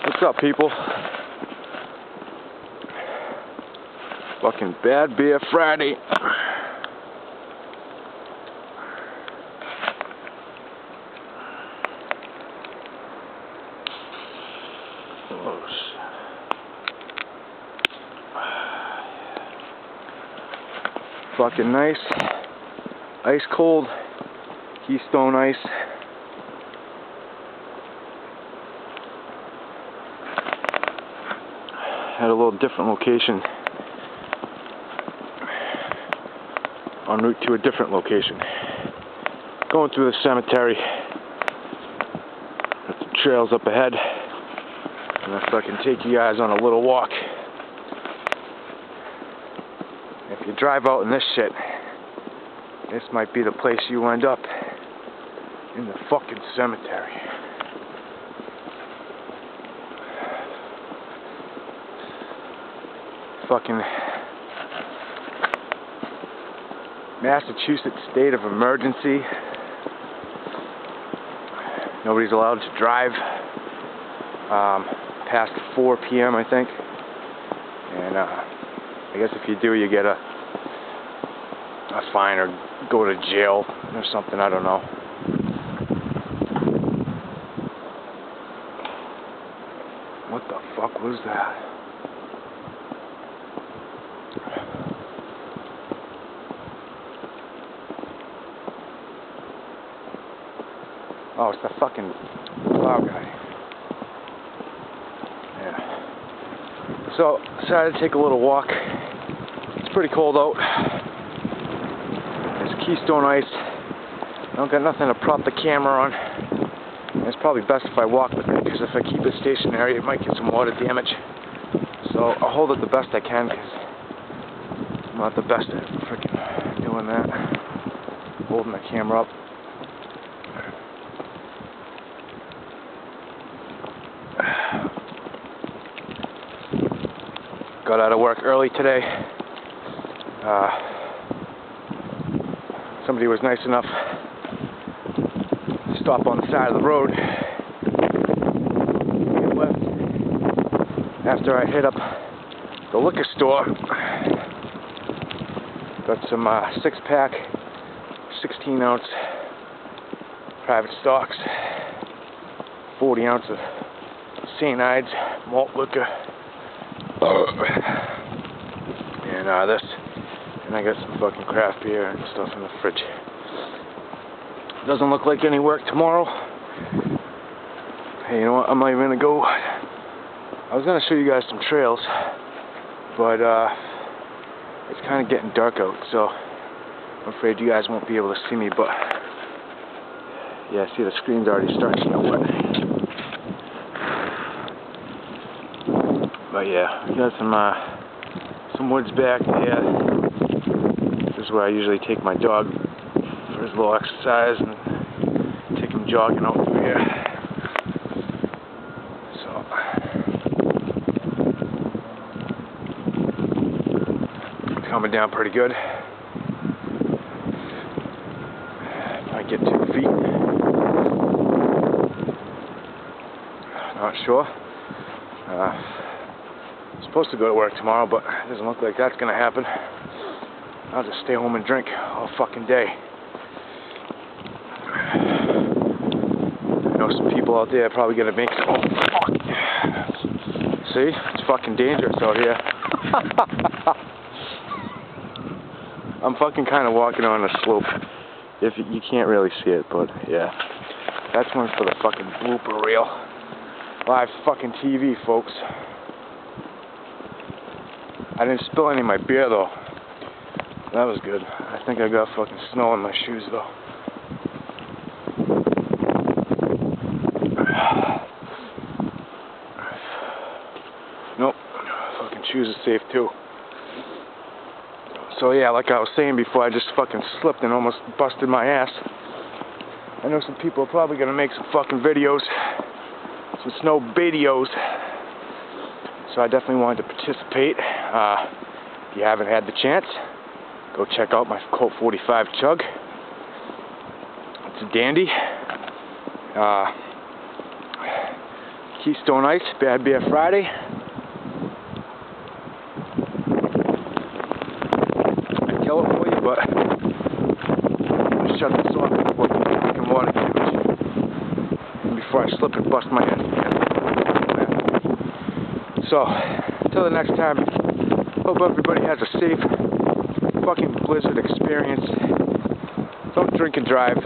What's up, people? Fucking Bad Beer Friday. Oh, shit. Fucking nice. Ice cold. Keystone ice. Had a little different location. En route to a different location. Going through the cemetery. Got some trails up ahead. And if I can take you guys on a little walk. If you drive out in this shit, this might be the place you end up. In the fucking cemetery. Fucking Massachusetts state of emergency. Nobody's allowed to drive past 4 p.m. I think. And I guess if you do, you get a fine or go to jail or something. I don't know. What the fuck was that? Oh, it's the fucking plow guy. Yeah. So, decided to take a little walk. It's pretty cold out. There's Keystone ice. I don't got nothing to prop the camera on. And it's probably best if I walk with it, because if I keep it stationary, it might get some water damage. So, I'll hold it the best I can, because I'm not the best at freaking doing that. Holding the camera up. Got out of work early today. Somebody was nice enough to stop on the side of the road. Get left. After I hit up the liquor store, got some 6-pack, 16-ounce private stocks, 40 ounce of St. Ides malt liquor. And this, and I got some fucking craft beer and stuff in the fridge. Doesn't look like any work tomorrow. Hey, you know what? I'm not even gonna go. I was gonna show you guys some trails, but it's kind of getting dark out, so I'm afraid you guys won't be able to see me. But yeah, see, the screen's already starting to get wet. But yeah, we got some woods back there. This is where I usually take my dog for his little exercise and take him jogging out through here. So it's coming down pretty good. Might get 2 feet. Not sure. Supposed to go to work tomorrow, but it doesn't look like that's gonna happen. I'll just stay home and drink all fucking day. I know some people out there are probably gonna make some. Oh fuck! See, it's fucking dangerous out here. I'm fucking kind of walking on a slope. If you can't really see it, but yeah, that's one for the fucking blooper reel. Live fucking TV, folks. I didn't spill any of my beer though. That was good. I think I got fucking snow in my shoes though. Nope. Fucking shoes are safe too. So yeah, like I was saying before, I just fucking slipped and almost busted my ass. I know some people are probably gonna make some fucking videos. Some snow beedios. So I definitely wanted to participate. If you haven't had the chance, go check out my Colt 45 Chug. It's a dandy. Keystone Ice, Bad Beer Friday. I kill it for you, but I'll shut this off before making water damage. And before I slip and bust my head again. So, until the next time, hope everybody has a safe fucking blizzard experience. Don't drink and drive.